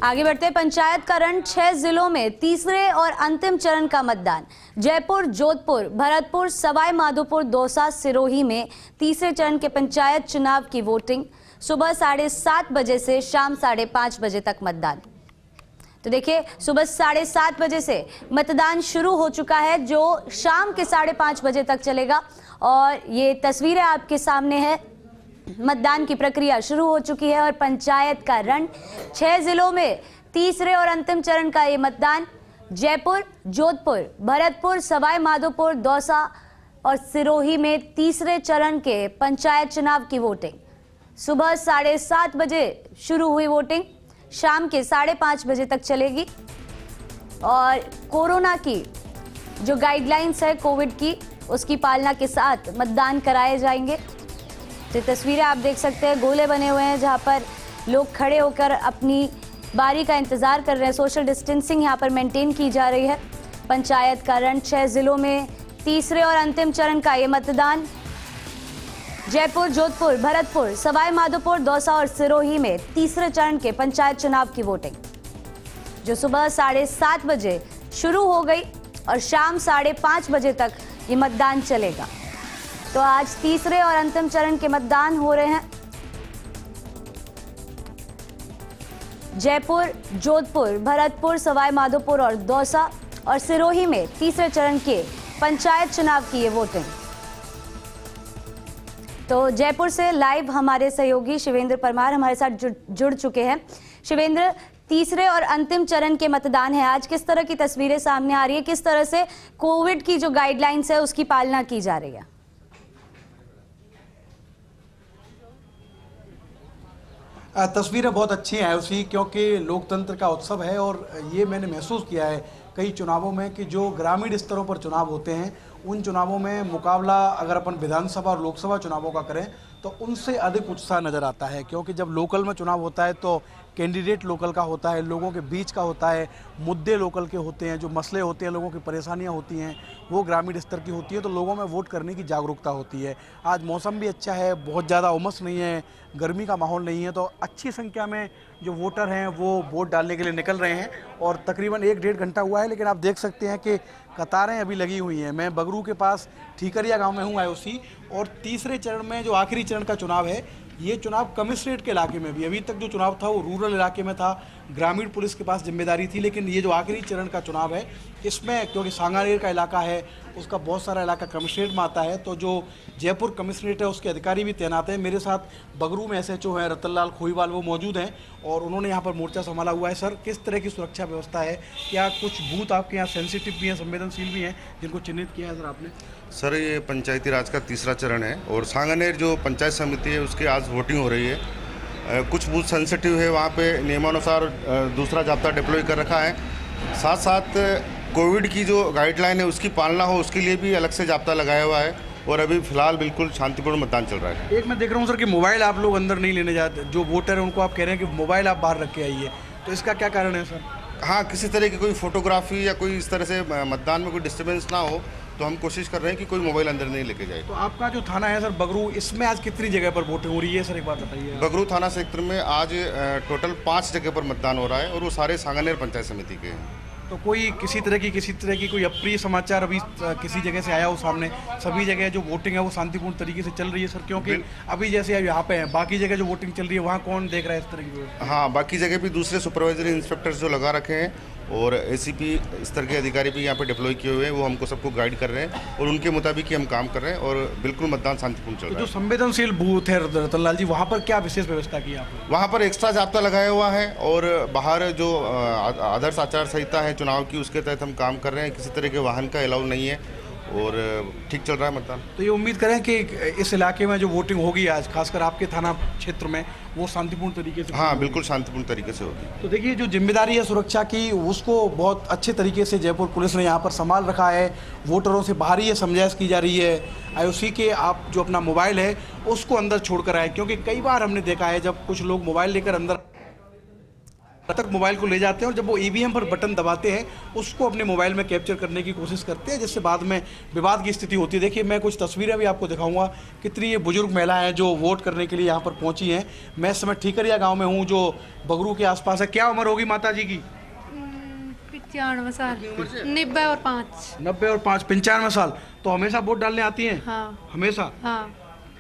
आगे बढ़ते पंचायत का रण 6 जिलों में तीसरे और अंतिम चरण का मतदान। जयपुर, जोधपुर, भरतपुर, सवाई माधोपुर, दौसा, सिरोही में तीसरे चरण के पंचायत चुनाव की वोटिंग। सुबह 7:30 बजे से शाम 5:30 बजे तक मतदान। तो देखिए, सुबह 7:30 बजे से मतदान शुरू हो चुका है, जो शाम के 5:30 बजे तक चलेगा। और ये तस्वीरें आपके सामने है। मतदान की प्रक्रिया शुरू हो चुकी है और पंचायत का रण 6 जिलों में तीसरे और अंतिम चरण का ये मतदान। जयपुर, जोधपुर, भरतपुर, सवाई माधोपुर, दौसा और सिरोही में तीसरे चरण के पंचायत चुनाव की वोटिंग। सुबह 7:30 बजे शुरू हुई वोटिंग, शाम के 5:30 बजे तक चलेगी। और कोरोना की जो गाइडलाइंस है कोविड की, उसकी पालना के साथ मतदान कराए जाएंगे। तो तस्वीरें आप देख सकते हैं, गोले बने हुए हैं जहां पर लोग खड़े होकर अपनी बारी का इंतजार कर रहे हैं। सोशल डिस्टेंसिंग यहां पर मेंटेन की जा रही है। पंचायत का रण 6 जिलों में तीसरे और अंतिम चरण का ये मतदान। जयपुर, जोधपुर, भरतपुर, सवाई माधोपुर, दौसा और सिरोही में तीसरे चरण के पंचायत चुनाव की वोटिंग, जो सुबह 7:30 बजे शुरू हो गई और शाम 5:30 बजे तक ये मतदान चलेगा। तो आज तीसरे और अंतिम चरण के मतदान हो रहे हैं। जयपुर, जोधपुर, भरतपुर, सवाई माधोपुर और दौसा और सिरोही में तीसरे चरण के पंचायत चुनाव की ये वोटिंग। तो जयपुर से लाइव हमारे सहयोगी शिवेंद्र परमार हमारे साथ जुड़ चुके हैं। शिवेंद्र, तीसरे और अंतिम चरण के मतदान है आज, किस तरह की तस्वीरें सामने आ रही है, किस तरह से कोविड की जो गाइडलाइंस है उसकी पालना की जा रही है? तस्वीरें बहुत अच्छी हैं उसी, क्योंकि लोकतंत्र का उत्सव है। और ये मैंने महसूस किया है कई चुनावों में कि जो ग्रामीण स्तरों पर चुनाव होते हैं, उन चुनावों में मुकाबला अगर अपन विधानसभा और लोकसभा चुनावों का करें तो उनसे अधिक उत्साह नज़र आता है। क्योंकि जब लोकल में चुनाव होता है तो कैंडिडेट लोकल का होता है, लोगों के बीच का होता है, मुद्दे लोकल के होते हैं, जो मसले होते हैं, लोगों की परेशानियां होती हैं, वो ग्रामीण स्तर की होती है। तो लोगों में वोट करने की जागरूकता होती है। आज मौसम भी अच्छा है, बहुत ज़्यादा उमस नहीं है, गर्मी का माहौल नहीं है, तो अच्छी संख्या में जो वोटर हैं वो वोट डालने के लिए निकल रहे हैं। और तकरीबन 1-1.5 घंटा हुआ है, लेकिन आप देख सकते हैं कि कतारें अभी लगी हुई हैं। मैं बगरू के पास ठीकरिया गांव में हूं आईओसी, और तीसरे चरण में जो आखिरी चरण का चुनाव है, ये चुनाव कमिश्नरेट के इलाके में भी, अभी तक जो चुनाव था वो रूरल इलाके में था, ग्रामीण पुलिस के पास जिम्मेदारी थी। लेकिन ये जो आखिरी चरण का चुनाव है, इसमें क्योंकि सांगानेर का इलाका है, उसका बहुत सारा इलाका कमिश्नरेट में आता है, तो जो जयपुर कमिश्नरेट है उसके अधिकारी भी तैनात हैं। मेरे साथ बगरू में SHO हैं रतनलाल खोईवाल, वो मौजूद हैं और उन्होंने यहाँ पर मोर्चा संभाला हुआ है। सर, किस तरह की सुरक्षा व्यवस्था है? क्या कुछ बूथ आपके यहाँ सेंसिटिव भी हैं, संवेदनशील भी हैं, जिनको चिन्हित किया है सर आपने? सर, ये पंचायती राज का तीसरा चरण है और सांगानेर जो पंचायत समिति है उसकी आज वोटिंग हो रही है। कुछ बूथ सेंसिटिव है, वहाँ पे नियमानुसार दूसरा जाब्ता डिप्लॉय कर रखा है। साथ साथ कोविड की जो गाइडलाइन है उसकी पालना हो, उसके लिए भी अलग से जाब्ता लगाया हुआ है। और अभी फिलहाल बिल्कुल शांतिपूर्ण मतदान चल रहा है। एक मैं देख रहा हूँ सर कि मोबाइल आप लोग अंदर नहीं लेने जाते, जो वोटर है उनको आप कह रहे हैं कि मोबाइल आप बाहर रख के आइए, तो इसका क्या कारण है सर? हाँ, किसी तरह की कोई फोटोग्राफी या कोई इस तरह से मतदान में कोई डिस्टर्बेंस ना हो, तो हम कोशिश कर रहे हैं कि कोई मोबाइल अंदर नहीं लेके जाए। तो आपका जो थाना है सर बगरू, इसमें आज कितनी जगह पर वोटिंग हो रही है सर, एक बात बताइए। बगरू थाना सेक्टर में आज टोटल 5 जगह पर मतदान हो रहा है और वो सारे सांगानेर पंचायत समिति के हैं। तो कोई किसी तरह की कोई अप्रिय समाचार अभी किसी जगह से आया हो सामने? सभी जगह जो वोटिंग है वो शांतिपूर्ण तरीके से चल रही है सर? क्योंकि अभी जैसे अब यहाँ पे हैं, बाकी जगह जो वोटिंग चल रही है वहाँ कौन देख रहा है इस तरह की? हाँ, बाकी जगह भी दूसरे सुपरवाइजरी इंस्पेक्टर्स जो लगा रखे हैं और ACP स्तर के अधिकारी भी यहाँ पे डिप्लॉय किए हुए हैं, वो हमको सबको गाइड कर रहे हैं और उनके मुताबिक ही हम काम कर रहे हैं और बिल्कुल मतदान शांतिपूर्ण चल रहा है। जो संवेदनशील बूथ है रतनलाल जी, वहाँ पर क्या विशेष व्यवस्था की आपने? वहाँ पर एक्स्ट्रा जाब्ता लगाया हुआ है और बाहर जो आदर्श आचार संहिता है चुनाव की, उसके तहत हम काम कर रहे हैं। किसी तरह के वाहन का अलाउ नहीं है और ठीक चल रहा है मतदान। तो ये उम्मीद करें कि इस इलाके में जो वोटिंग होगी आज, खासकर आपके थाना क्षेत्र में, वो शांतिपूर्ण तरीके से? हाँ, बिल्कुल शांतिपूर्ण तरीके से होगी। तो देखिए, जो जिम्मेदारी है सुरक्षा की, उसको बहुत अच्छे तरीके से जयपुर पुलिस ने यहाँ पर संभाल रखा है। वोटरों से बाहर ही समझाइश की जा रही है। IOC के आप जो अपना मोबाइल है उसको अंदर छोड़ कर आए, क्योंकि कई बार हमने देखा है जब कुछ लोग मोबाइल लेकर अंदर तक मोबाइल को ले जाते हैं और जब वो ईवीएम पर बटन दबाते हैं उसको अपने मोबाइल में कैप्चर करने की कोशिश करते हैं, जिससे बाद में विवाद की स्थिति होती है। देखिए, मैं कुछ तस्वीरें भी आपको दिखाऊंगा, कितनी ये बुजुर्ग महिलाएं हैं जो वोट करने के लिए यहाँ पर पहुंची हैं। मैं इस समय ठीकरिया गाँव में हूँ जो बगरू के आसपास है। क्या उम्र होगी माता जी की? 95 साल। 90 और 5। 90 और 5, 95 साल। तो हमेशा वोट डालने आती हैं? हाँ। हमेशा? हाँ।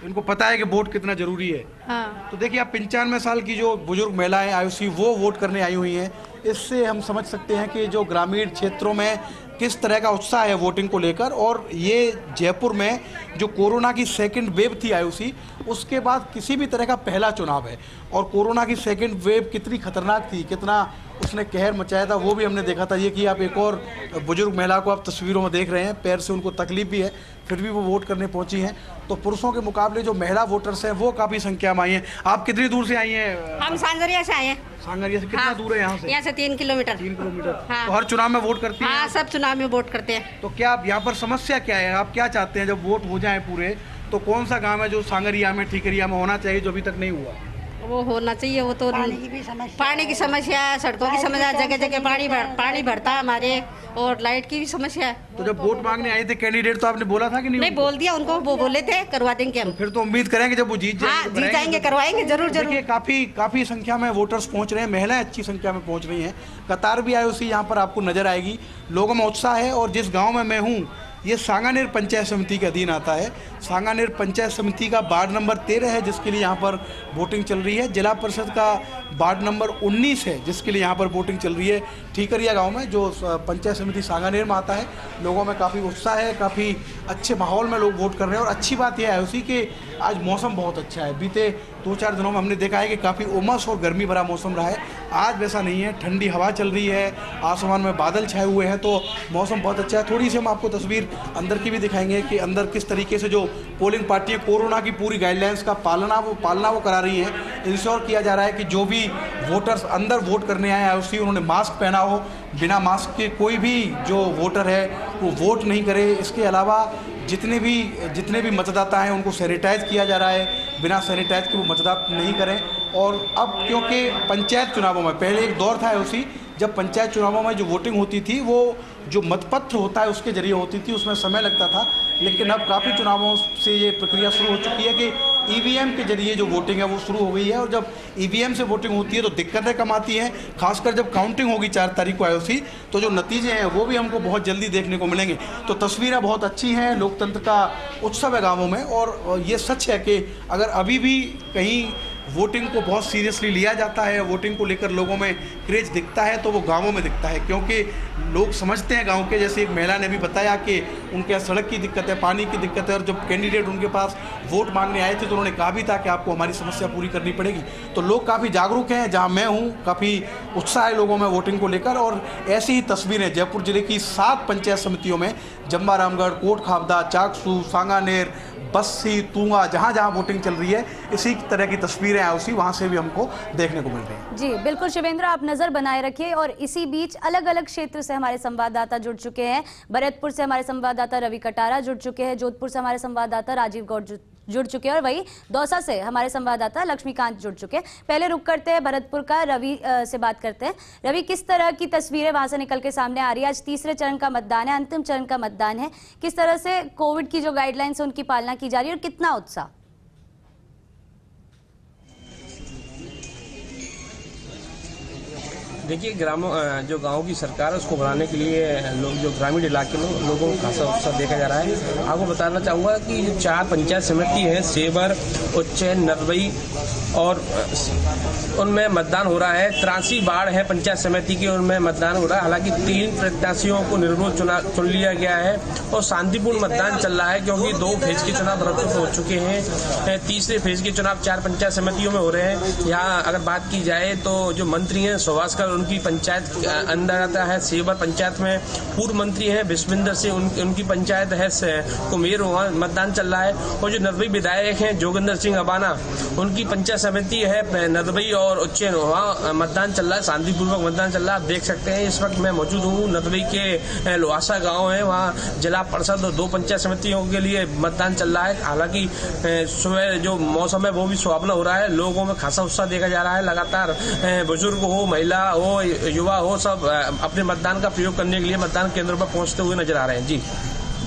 इनको पता है कि वोट कितना जरूरी है। हाँ। तो देखिए, आप 95 साल की जो बुजुर्ग महिलाएं आयुषी वो वोट करने आई हुई हैं। इससे हम समझ सकते हैं कि जो ग्रामीण क्षेत्रों में किस तरह का उत्साह है वोटिंग को लेकर। और ये जयपुर में जो कोरोना की सेकंड वेव थी आयुषी, उसके बाद किसी भी तरह का पहला चुनाव है। और कोरोना की सेकंड वेव कितनी खतरनाक थी, कितना उसने कहर मचाया था, वो भी हमने देखा था। ये कि आप एक और बुजुर्ग महिला को आप तस्वीरों में देख रहे हैं, पैर से उनको तकलीफ भी है, फिर भी वो वोट करने पहुंची हैं। तो पुरुषों के मुकाबले जो महिला वोटर्स हैं वो काफ़ी संख्या में आई हैं। आप कितनी दूर से आई हैं? हम सांगरिया से आए हैं। सांगरिया से कितना हाँ, दूर है यहाँ से? यहाँ से 3 किलोमीटर। 3 किलोमीटर। हाँ। तो हर चुनाव में वोट करती हैं? हाँ, सब चुनाव में वोट करते हैं। तो क्या आप यहाँ पर समस्या क्या है, आप क्या चाहते हैं जब वोट हो जाए पूरे, तो कौन सा गांव है जो सांगरिया में, ठीकरिया में होना चाहिए जो अभी तक नहीं हुआ? वो होना चाहिए। वो तो पानी की समस्या है, सड़कों की समस्या है, जगह जगह पानी भरता है हमारे, और लाइट की भी समस्या है। तो जब वोट मांगने आए थे कैंडिडेट तो आपने बोला था कि नहीं? नहीं, बोल दिया उनको, वो बोले थे करवा देंगे हम। फिर तो उम्मीद करेंगे जब वो जीत जाएंगे। हाँ, जीत जाएंगे, करवाएंगे जरूर जरूर। देखिए, काफी संख्या में वोटर्स पहुंच रहे हैं, महिलाएं अच्छी संख्या में पहुंच रही हैं। कतार भी आयुषी यहाँ पर आपको नजर आएगी, लोगों में उत्साह है। और जिस गाँव में मैं हूँ ये सांगानेर पंचायत समिति के अधीन आता है। सांगानेर पंचायत समिति का वार्ड नंबर 13 है जिसके लिए यहाँ पर वोटिंग चल रही है। जिला परिषद का वार्ड नंबर 19 है जिसके लिए यहाँ पर वोटिंग चल रही है। ठीकरिया गांव में जो पंचायत समिति सांगानेर में आता है, लोगों में काफ़ी उत्साह है, काफ़ी अच्छे माहौल में लोग वोट कर रहे हैं। और अच्छी बात यह है उसी कि आज मौसम बहुत अच्छा है। बीते 2-4 दिनों में हमने देखा है कि काफ़ी उमस और गर्मी भरा मौसम रहा है। आज वैसा नहीं है, ठंडी हवा चल रही है, आसमान में बादल छाए हुए हैं, तो मौसम बहुत अच्छा है। थोड़ी सी हम आपको तस्वीर अंदर की भी दिखाएंगे कि अंदर किस तरीके से जो पोलिंग पार्टियां कोरोना की पूरी गाइडलाइंस का पालना वो करा रही हैं। इंश्योर किया जा रहा है कि जो भी वोटर्स अंदर वोट करने आए हैं उसी उन्होंने मास्क पहना हो, बिना मास्क के कोई भी जो वोटर है वो वोट नहीं करे। इसके अलावा जितने भी मतदाता हैं उनको सैनिटाइज किया जा रहा है, बिना सैनिटाइज के वो मतदान नहीं करें। और अब क्योंकि पंचायत चुनावों में पहले एक दौर था उसी, जब पंचायत चुनावों में जो वोटिंग होती थी वो जो मतपत्र होता है उसके जरिए होती थी, उसमें समय लगता था। लेकिन अब काफ़ी चुनावों से ये प्रक्रिया शुरू हो चुकी है कि ईवीएम के जरिए जो वोटिंग है वो शुरू हो गई है। और जब ईवीएम से वोटिंग होती है तो दिक्कतें कम आती हैं, खासकर जब काउंटिंग होगी 4 तारीख को आयुषी, तो जो नतीजे हैं वो भी हमको बहुत जल्दी देखने को मिलेंगे। तो तस्वीरें बहुत अच्छी हैं, लोकतंत्र का उत्सव है गाँवों में। और ये सच है कि अगर अभी भी कहीं वोटिंग को बहुत सीरियसली लिया जाता है, वोटिंग को लेकर लोगों में क्रेज दिखता है तो वो गांवों में दिखता है। क्योंकि लोग समझते हैं गांव के, जैसे एक महिला ने भी बताया कि उनके यहाँ सड़क की दिक्कत है, पानी की दिक्कत है। और जब कैंडिडेट उनके पास वोट मांगने आए थे तो उन्होंने कहा भी था कि आपको हमारी समस्या पूरी करनी पड़ेगी। तो लोग काफ़ी जागरूक हैं, जहाँ मैं हूँ काफ़ी उत्साह है लोगों में वोटिंग को लेकर। और ऐसी ही तस्वीरें जयपुर जिले की 7 पंचायत समितियों में, जम्बा रामगढ़, कोट खाबदा, चाकसू, सांगानेर, बस्सी, तुंगा, जहाँ जहाँ वोटिंग चल रही है इसी तरह की तस्वीरें हैं उसी वहाँ से भी हमको देखने को मिल रही हैं। जी बिल्कुल शिवेंद्र, आप नजर बनाए रखिए। और इसी बीच अलग अलग क्षेत्र से हमारे संवाददाता जुड़ चुके हैं। भरतपुर से हमारे संवाददाता रवि कटारा जुड़ चुके हैं, जोधपुर से हमारे संवाददाता राजीव गौड़ जुड़ चुके हैं, और वही दौसा से हमारे संवाददाता लक्ष्मीकांत जुड़ चुके हैं। पहले रुक करते हैं भरतपुर का, रवि से बात करते हैं। रवि, किस तरह की तस्वीरें वहां से निकल के सामने आ रही है? आज तीसरे चरण का मतदान है, अंतिम चरण का मतदान है। किस तरह से कोविड की जो गाइडलाइंस है उनकी पालना की जा रही है और कितना उत्साह? देखिए, जो गांव की सरकार है उसको बढ़ाने के लिए लोग, जो ग्रामीण इलाके में लोगों को खासा उत्साह देखा जा रहा है। आपको बताना चाहूँगा कि जो 4 पंचायत समिति हैं, सेवर, उज्जैन, नरवई, और उनमें मतदान हो रहा है। 83 वार्ड है पंचायत समिति के, उनमें मतदान हो रहा है। हालांकि 3 प्रत्याशियों को निर्विरोध चुन लिया गया है और शांतिपूर्ण मतदान चल रहा है, क्योंकि 2 फेज के चुनाव भरतपुर हो चुके हैं। तीसरे फेज के चुनाव 4 पंचायत समितियों में हो रहे हैं। यहाँ अगर बात की जाए तो जो मंत्री हैं सुभाषकर, उनकी पंचायत अंदर आता है। सेवर पंचायत में पूर्व मंत्री हैं विश्वेंद्र सिंह, उनकी पंचायत है कुमेर, वहाँ मतदान चल रहा है। और जो नरवई विधायक हैं जोगिंदर सिंह अबाना, उनकी पंचायत समिति है नरवई, और उज्जैन वहाँ मतदान चल रहा है, शांतिपूर्वक मतदान चल रहा है। आप देख सकते हैं इस वक्त मैं मौजूद हूँ नरवई के लोहासा गांव है, वहाँ जिला परिषद और 2 पंचायत समितियों के लिए मतदान चल रहा है। हालांकि सुबह जो मौसम है वो भी सुहावना हो रहा है, लोगों में खासा उत्साह देखा जा रहा है। लगातार बुजुर्ग हो, महिला हो, युवा हो, सब अपने मतदान का प्रयोग करने के लिए मतदान केंद्रों पर पहुंचते हुए नजर आ रहे हैं।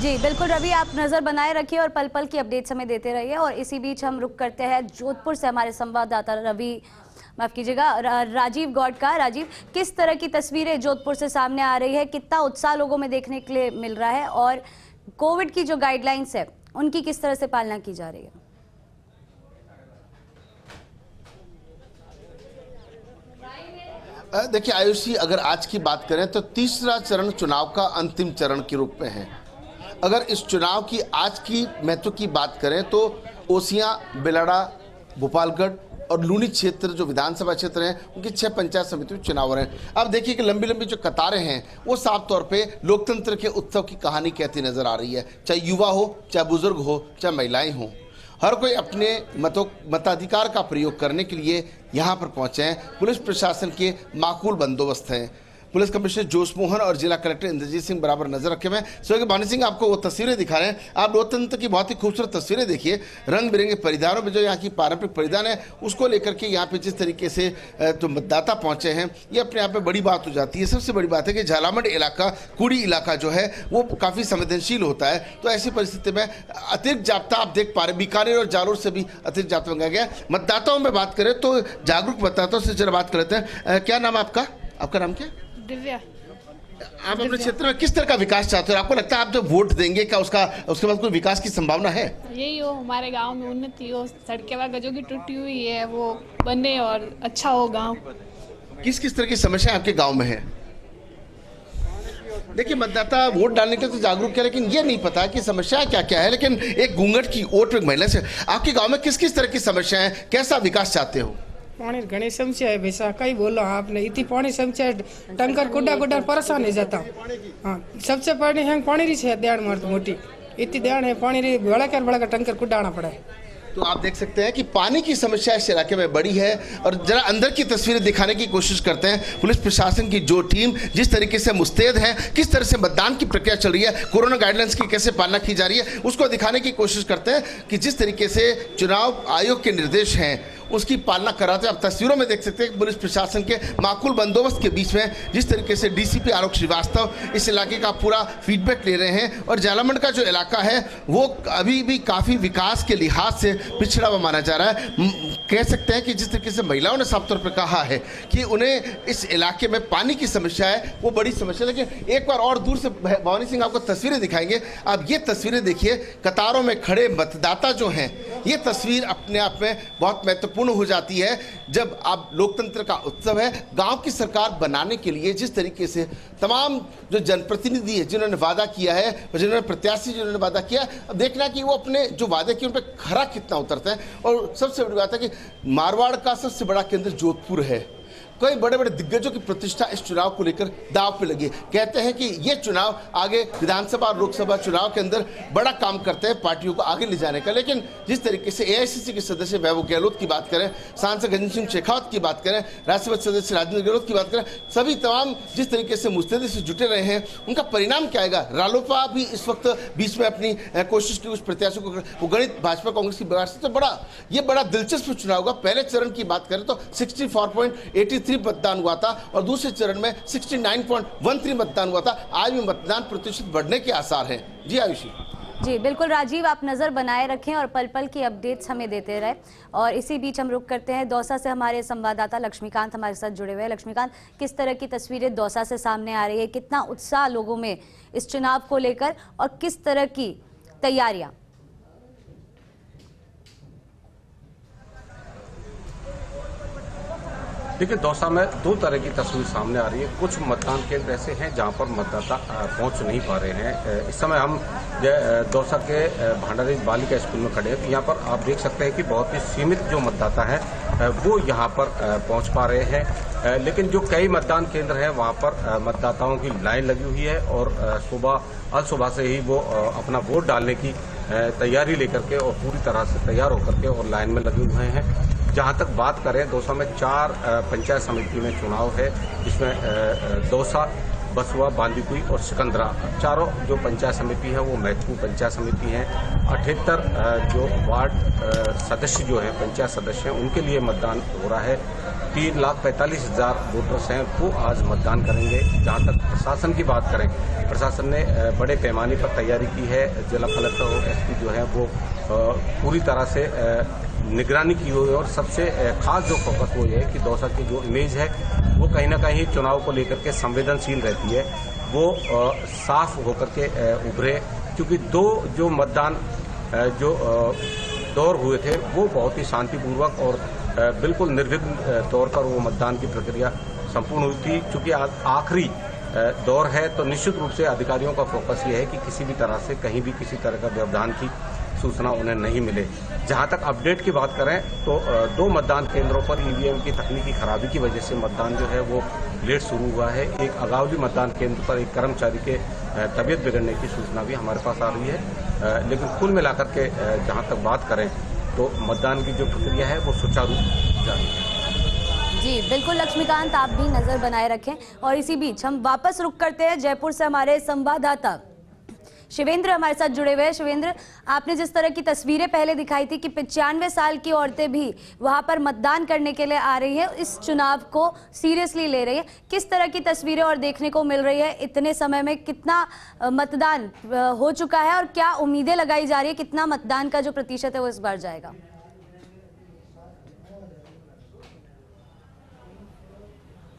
जी बिल्कुल रवि, आप नजर बनाए रखिए और पल पल की अपडेट्स हमें देते रहिए। और इसी बीच हम रुक करते हैं जोधपुर से हमारे संवाददाता माफ कीजिएगा राजीव गौड़ का। राजीव, किस तरह की तस्वीरें जोधपुर से सामने आ रही है, कितना उत्साह लोगों में देखने के लिए मिल रहा है और कोविड की जो गाइडलाइंस है उनकी किस तरह से पालना की जा रही है? देखिए आयुषी, अगर आज की बात करें तो तीसरा चरण चुनाव का अंतिम चरण के रूप में है। अगर इस चुनाव की आज की महत्व की बात करें तो ओसियां, बेलाड़ा, गोपालगढ़ और लूनी क्षेत्र जो विधानसभा क्षेत्र हैं उनकी 6 पंचायत समितियों में चुनाव हो रहे हैं। अब देखिए कि लंबी लंबी जो कतारें हैं वो साफ तौर पे लोकतंत्र के उत्सव की कहानी कहती नजर आ रही है। चाहे युवा हो, चाहे बुजुर्ग हो, चाहे महिलाएं हों, हर कोई अपने मताधिकार का प्रयोग करने के लिए यहाँ पर पहुँचे हैं। पुलिस प्रशासन के माकूल बंदोबस्त हैं। पुलिस कमिश्नर जोश मोहन और जिला कलेक्टर इंद्रजीत सिंह बराबर नजर रखे हुए हैं। स्वर्गीय भानी सिंह आपको वो तस्वीरें दिखा रहे हैं। आप लोकतंत्र की बहुत ही खूबसूरत तस्वीरें देखिए, रंग बिरंगे परिधानों में जो यहाँ की पारंपरिक परिधान है उसको लेकर के यहाँ पे जिस तरीके से जो मतदाता पहुंचे हैं, ये अपने आप में बड़ी बात हो जाती है। सबसे बड़ी बात है कि झालामड़ इलाका, कुड़ी इलाका जो है वो काफ़ी संवेदनशील होता है। तो ऐसी परिस्थिति में अतिरिक्त जाब्ता आप देख पा रहे, बीकानेर और जालोर से भी अतिरिक्त जाब्ता मंगाया गया। मतदाताओं में बात करें तो जागरूक मतदाताओं से जरा बात कर लेते हैं। क्या नाम है आपका? आपका नाम क्या? दिव्या। आप अपने क्षेत्र में किस तरह का विकास चाहते हो? आपको लगता है आप जब वोट देंगे क्या उसके बाद कोई विकास की संभावना है? यही हो, हमारे गांव में उन्नति हो, सड़कें वगैरह जो की टूटी हुई है वो बने और अच्छा हो गांव। किस किस तरह की समस्या आपके गांव में है? देखिए, मतदाता वोट डालने के लिए तो जागरूक है, लेकिन ये नहीं पता कि समस्या क्या क्या है। लेकिन एक घूंघट की ओट एक महिला से, आपके गाँव में किस किस तरह की समस्याएं, कैसा विकास चाहते हो? पानी घनी समस्या है भैसा, कई बोलो आपने, इतनी पानी समस्या है, टंकर गुड्डा गुड्डा परेशान हो जाता। हाँ, सबसे पहले है पानी री है ध्यान मारती मोटी, इतनी ध्यान है पानी री बड़ा कर टंकर गुड्डाना पड़ा है। तो आप देख सकते हैं कि पानी की समस्या इस इलाके में बड़ी है। और जरा अंदर की तस्वीरें दिखाने की कोशिश करते हैं। पुलिस प्रशासन की जो टीम जिस तरीके से मुस्तैद है, किस तरह से मतदान की प्रक्रिया चल रही है, कोरोना गाइडलाइंस की कैसे पालना की जा रही है, उसको दिखाने की कोशिश करते हैं कि जिस तरीके से चुनाव आयोग के निर्देश हैं उसकी पालना कराते हैं। आप तस्वीरों में देख सकते हैं पुलिस प्रशासन के माकूल बंदोबस्त के बीच में जिस तरीके से डीसीपी आलोक श्रीवास्तव इस इलाके का पूरा फीडबैक ले रहे हैं। और झालामड़ का जो इलाका है वो अभी भी काफ़ी विकास के लिहाज से पिछड़ा हुआ माना जा रहा है। कह सकते हैं कि जिस तरीके से महिलाओं ने साफ तौर पर कहा है कि उन्हें इस इलाके में पानी की समस्या है, वो बड़ी समस्या। लेकिन एक बार और दूर से भवानी सिंह आपको तस्वीरें दिखाएंगे। आप ये तस्वीरें देखिए, कतारों में खड़े मतदाता जो हैं, ये तस्वीर अपने आप में बहुत महत्वपूर्ण हो जाती है। जब आप लोकतंत्र का उत्सव है, गांव की सरकार बनाने के लिए जिस तरीके से तमाम जो जनप्रतिनिधि है जिन्होंने वादा किया है, जिन्होंने प्रत्याशी जिन्होंने वादा किया, अब देखना कि वो अपने जो वादे किए उन पर खरा कितना उतरता है। और सबसे बड़ी बात है कि मारवाड़ का सबसे बड़ा केंद्र जोधपुर है। कई बड़े बड़े दिग्गजों की प्रतिष्ठा इस चुनाव को लेकर दाव पे लगी। कहते हैं कि ये चुनाव आगे विधानसभा और लोकसभा चुनाव के अंदर बड़ा काम करते हैं पार्टियों को आगे ले जाने का। लेकिन जिस तरीके से एआईसीसी के सदस्य वैभव गहलोत की बात करें, सांसद गजेंद्र सिंह शेखावत की बात करें, राज्यसभा सदस्य राजेंद्र गहलोत की बात करें, सभी तमाम जिस तरीके से मुस्तैदी से जुटे रहे हैं, उनका परिणाम क्या आएगा? रालोपा भी इस वक्त बीच में अपनी कोशिश की, उस प्रत्याशियों को गणित भाजपा कांग्रेस की बिगाड़ से। तो ये बड़ा दिलचस्प चुनाव होगा। पहले चरण की बात करें तो 64.83 मतदान हुआ था और दूसरे चरण में 69.13 मतदान हुआ था। आज भी मतदान प्रतिशत बढ़ने के आसार हैं। जी आयुषी। जी बिल्कुल राजीव, आप नज़र बनाए रखें और पल पल की अपडेट्स हमें देते रहे। और इसी बीच हम रुक करते हैं दौसा से, हमारे संवाददाता लक्ष्मीकांत हमारे साथ जुड़े हुए हैं। लक्ष्मीकांत, किस तरह की तस्वीरें दौसा से सामने आ रही है, कितना उत्साह लोगों में इस चुनाव को लेकर और किस तरह की तैयारियां? देखिए, दौसा में दो तरह की तस्वीर सामने आ रही है। कुछ मतदान केंद्र ऐसे हैं जहां पर मतदाता पहुंच नहीं पा रहे हैं। इस समय हम दौसा के भंडारी बालिका स्कूल में खड़े हैं, तो यहाँ पर आप देख सकते हैं कि बहुत ही सीमित जो मतदाता हैं वो यहाँ पर पहुंच पा रहे हैं। लेकिन जो कई मतदान केंद्र हैं वहाँ पर मतदाताओं की लाइन लगी हुई है और सुबह से ही वो अपना वोट डालने की तैयारी लेकर के और पूरी तरह से तैयार होकर के और लाइन में लगे हुए हैं। जहां तक बात करें दौसा में 4 पंचायत समिति में चुनाव है, जिसमें दौसा, बसुआ, बांदीकुई और सिकंदरा चारों जो पंचायत समिति है वो महत्वपूर्ण पंचायत समिति हैं। 78 जो वार्ड सदस्य जो हैं, पंचायत सदस्य हैं, उनके लिए मतदान हो रहा है। 3,45,000 वोटर्स हैं वो आज मतदान करेंगे। जहां तक प्रशासन की बात करें, प्रशासन ने बड़े पैमाने पर तैयारी की है। जिला कलेक्टर और एसपी जो है वो पूरी तरह से निगरानी की हुई है और सबसे खास जो फोकस वो ये है कि दौसा की जो इमेज है वो कहीं ना कहीं चुनाव को लेकर के संवेदनशील रहती है, वो साफ होकर के उभरे, क्योंकि 2 जो मतदान जो दौर हुए थे वो बहुत ही शांतिपूर्वक और बिल्कुल निर्विघ्न तौर पर वो मतदान की प्रक्रिया संपूर्ण हुई थी। चूंकि आखिरी दौर है तो निश्चित रूप से अधिकारियों का फोकस ये है कि किसी भी तरह से कहीं भी किसी तरह का व्यवधान की सूचना उन्हें नहीं मिले। जहां तक अपडेट की बात करें तो 2 मतदान केंद्रों पर ईवीएम की तकनीकी खराबी की वजह से मतदान जो है वो लेट शुरू हुआ है। एक अगावली मतदान केंद्र पर एक कर्मचारी के तबीयत बिगड़ने की सूचना भी हमारे पास आ रही है, लेकिन कुल मिलाकर के जहां तक बात करें तो मतदान की जो प्रक्रिया है वो सुचारू जारी है। जी बिल्कुल लक्ष्मीकांत, आप भी नजर बनाए रखें। और इसी बीच हम वापस रुक करते हैं जयपुर से, हमारे संवाददाता शिवेंद्र हमारे साथ जुड़े हुए हैं। शिवेंद्र, आपने जिस तरह की तस्वीरें पहले दिखाई थी कि 95 साल की औरतें भी वहां पर मतदान करने के लिए आ रही है, इस चुनाव को सीरियसली ले रही है, किस तरह की तस्वीरें और देखने को मिल रही है? इतने समय में कितना मतदान हो चुका है और क्या उम्मीदें लगाई जा रही है, कितना मतदान का जो प्रतिशत है वो इस बार जाएगा?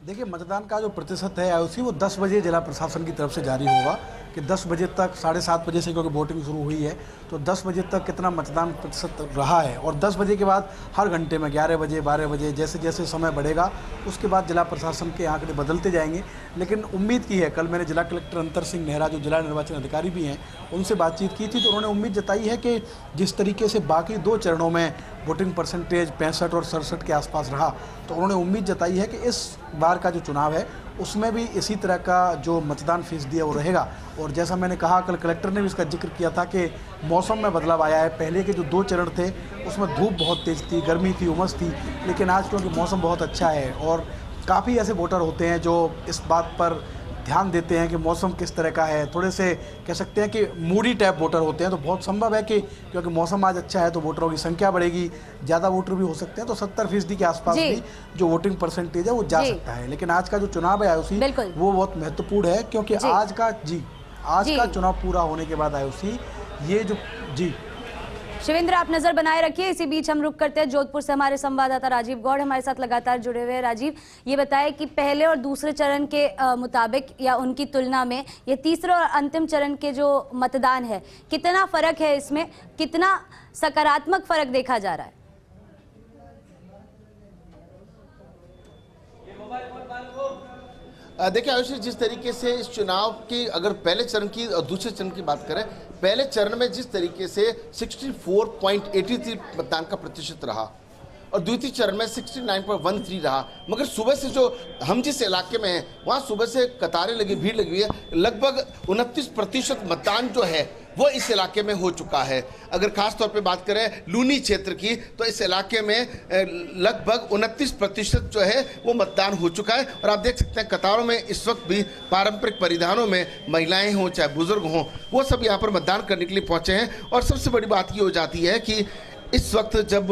देखिए, मतदान का जो प्रतिशत है आयुषी वो 10 बजे जिला प्रशासन की तरफ से जारी होगा कि 10 बजे तक, 7:30 बजे से क्योंकि वोटिंग शुरू हुई है तो 10 बजे तक कितना मतदान प्रतिशत रहा है। और 10 बजे के बाद हर घंटे में 11 बजे, 12 बजे जैसे जैसे समय बढ़ेगा उसके बाद जिला प्रशासन के आंकड़े बदलते जाएंगे। लेकिन उम्मीद की है, कल मैंने जिला कलेक्टर अंतर सिंह नेहरा जो जिला निर्वाचन अधिकारी भी हैं उनसे बातचीत की थी तो उन्होंने उम्मीद जताई है कि जिस तरीके से बाकी 2 चरणों में वोटिंग परसेंटेज 65 और 67 के आसपास रहा, तो उन्होंने उम्मीद जताई है कि इस बार का जो चुनाव है उसमें भी इसी तरह का जो मतदान फीसदी है वो रहेगा। और जैसा मैंने कहा, कल कलेक्टर ने भी इसका जिक्र किया था कि मौसम में बदलाव आया है। पहले के जो 2 चरण थे उसमें धूप बहुत तेज़ थी, गर्मी थी, उमस थी, लेकिन आज क्योंकि मौसम बहुत अच्छा है और काफ़ी ऐसे वोटर होते हैं जो इस बात पर ध्यान देते हैं कि मौसम किस तरह का है, थोड़े से कह सकते हैं कि मूडी टाइप वोटर होते हैं, तो बहुत संभव है कि क्योंकि मौसम आज अच्छा है तो वोटरों की संख्या बढ़ेगी, ज़्यादा वोटर भी हो सकते हैं, तो 70% के आसपास भी जो वोटिंग परसेंटेज है वो जा सकता है। लेकिन आज का जो चुनाव है आयुषी वो बहुत महत्वपूर्ण है क्योंकि आज का चुनाव पूरा होने के बाद आयुषी ये जो शिवेंद्र, आप नजर बनाए रखिए। इसी बीच हम रुक करते हैं जोधपुर से, हमारे संवाददाता राजीव गौड़ हमारे साथ लगातार जुड़े हुए हैं। राजीव, ये बताएं कि पहले और दूसरे चरण के मुताबिक या उनकी तुलना में ये तीसरे और अंतिम चरण के जो मतदान है, कितना फर्क है इसमें, कितना सकारात्मक फर्क देखा जा रहा है? देखिए आयुषी, जिस तरीके से इस चुनाव की अगर पहले चरण की और दूसरे चरण की बात करें, पहले चरण में जिस तरीके से 64.83 मतदान का प्रतिशत रहा और द्वितीय चरण में 69.13 रहा, मगर सुबह से जो हम जिस इलाके में हैं वहाँ सुबह से कतारें लगी, भीड़ लगी हुई है। लगभग 29% मतदान जो है वो इस इलाके में हो चुका है। अगर खास तौर पे बात करें लूनी क्षेत्र की तो इस इलाके में लगभग 29% जो है वो मतदान हो चुका है। और आप देख सकते हैं कतारों में इस वक्त भी पारंपरिक परिधानों में महिलाएं हों चाहे बुजुर्ग हों, वो सब यहाँ पर मतदान करने के लिए पहुँचे हैं। और सबसे बड़ी बात ये हो जाती है कि इस वक्त जब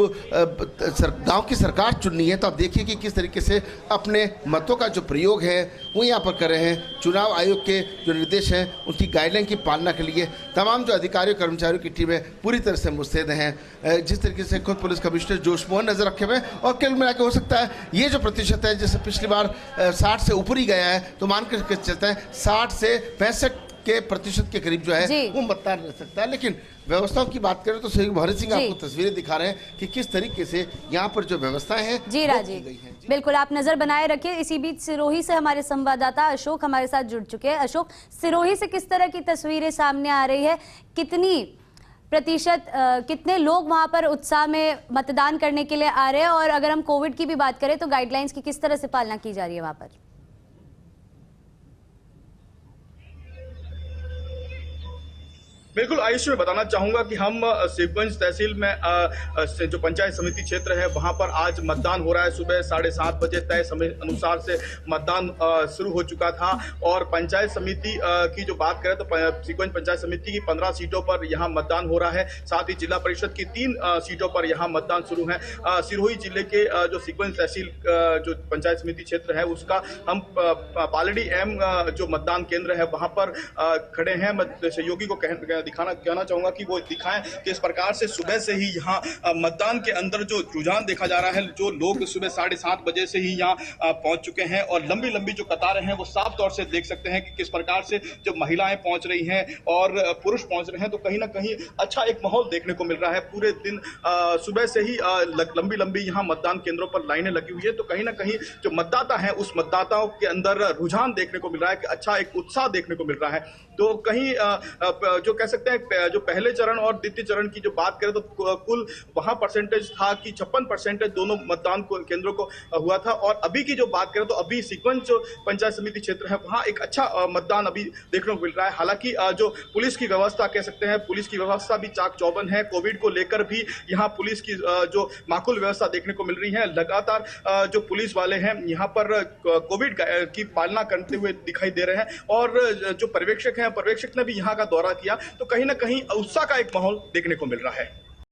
गांव की सरकार चुननी है तो आप देखिए कि किस तरीके से अपने मतों का जो प्रयोग है वो यहाँ पर कर रहे हैं। चुनाव आयोग के जो निर्देश हैं उनकी गाइडलाइन की पालना के लिए तमाम जो अधिकारियों कर्मचारियों की टीमें पूरी तरह से मुस्तैद हैं। जिस तरीके से खुद पुलिस कमिश्नर जोश मोहन नजर रखे हुए हैं और कुल मिला के हो सकता है ये जो प्रतिशत है, जैसे पिछली बार 60 से ऊपर ही गया है, तो मान कर चलते हैं 60 से 65% के करीब जो है वो मतदान रह सकता है। लेकिन व्यवस्थाओं की बात करें तो सही भरत सिंह आपको तस्वीरें दिखा रहे हैं कि किस तरीके से यहाँ पर जो व्यवस्थाएं हैं जी राजीव, बिल्कुल आप नजर बनाए रखिए। इसी बीच सिरोही से हमारे संवाददाता अशोक हमारे साथ जुड़ चुके हैं। अशोक, सिरोही से किस तरह की तस्वीरें सामने आ रही है, कितनी प्रतिशत कितने लोग वहां पर उत्साह में मतदान करने के लिए आ रहे हैं, और अगर हम कोविड की भी बात करें तो गाइडलाइंस की किस तरह से पालना की जा रही है वहां पर? बिल्कुल आयुष, में बताना चाहूंगा कि हम शिवगंज तहसील में जो पंचायत समिति क्षेत्र है वहां पर आज मतदान हो रहा है। सुबह 7:30 बजे तय समय अनुसार से मतदान शुरू हो चुका था और पंचायत समिति की जो बात करें तो शिवगंज पंचायत समिति की 15 सीटों पर यहां मतदान हो रहा है। साथ ही जिला परिषद की 3 सीटों पर यहां मतदान शुरू है। सिरोही जिले के जो शिवगंज तहसील जो पंचायत समिति क्षेत्र है उसका हम पालड़ी एम जो मतदान केंद्र है वहां पर खड़े हैं। सहयोगी को कहना चाहूंगा कि वो दिखाएं कि इस प्रकार से सुबह से ही यहाँ मतदान के अंदर जो रुझान देखा जा रहा है, जो लोग सुबह 7:30 बजे से ही यहाँ पहुंच चुके हैं और लंबी लंबी जो कतारें हैं वो साफ तौर से देख सकते हैं कि किस प्रकार से जो महिलाएं पहुंच रही हैं और पुरुष पहुंच रहे हैं। तो कहीं ना कहीं अच्छा एक माहौल देखने को मिल रहा है। पूरे दिन सुबह से ही लंबी लंबी यहाँ मतदान केंद्रों पर लाइनें लगी हुई है। तो कहीं ना कहीं जो मतदाता है उस मतदाताओं के अंदर रुझान देखने को मिल रहा है कि अच्छा एक उत्साह देखने को मिल रहा है। तो कहीं जो कह सकते हैं जो पहले चरण और द्वितीय चरण की जो बात करें तो कुल वहां परसेंटेज था कि 56% दोनों मतदान केंद्रों को हुआ था। और अभी की जो बात करें तो अभी शिवगंज जो पंचायत समिति क्षेत्र है वहां एक अच्छा मतदान अभी देखने को मिल रहा है। हालांकि जो पुलिस की व्यवस्था कह सकते हैं, पुलिस की व्यवस्था भी चाक चौबंद है। कोविड को लेकर भी यहाँ पुलिस की जो माकूल व्यवस्था देखने को मिल रही है। लगातार जो पुलिस वाले हैं यहाँ पर कोविड की पालना करते हुए दिखाई दे रहे हैं और जो पर्यवेक्षक ने भी यहाँ का दौरा किया। तो कहीं ना कहीं उत्साह का एक माहौल देखने को मिल रहा है।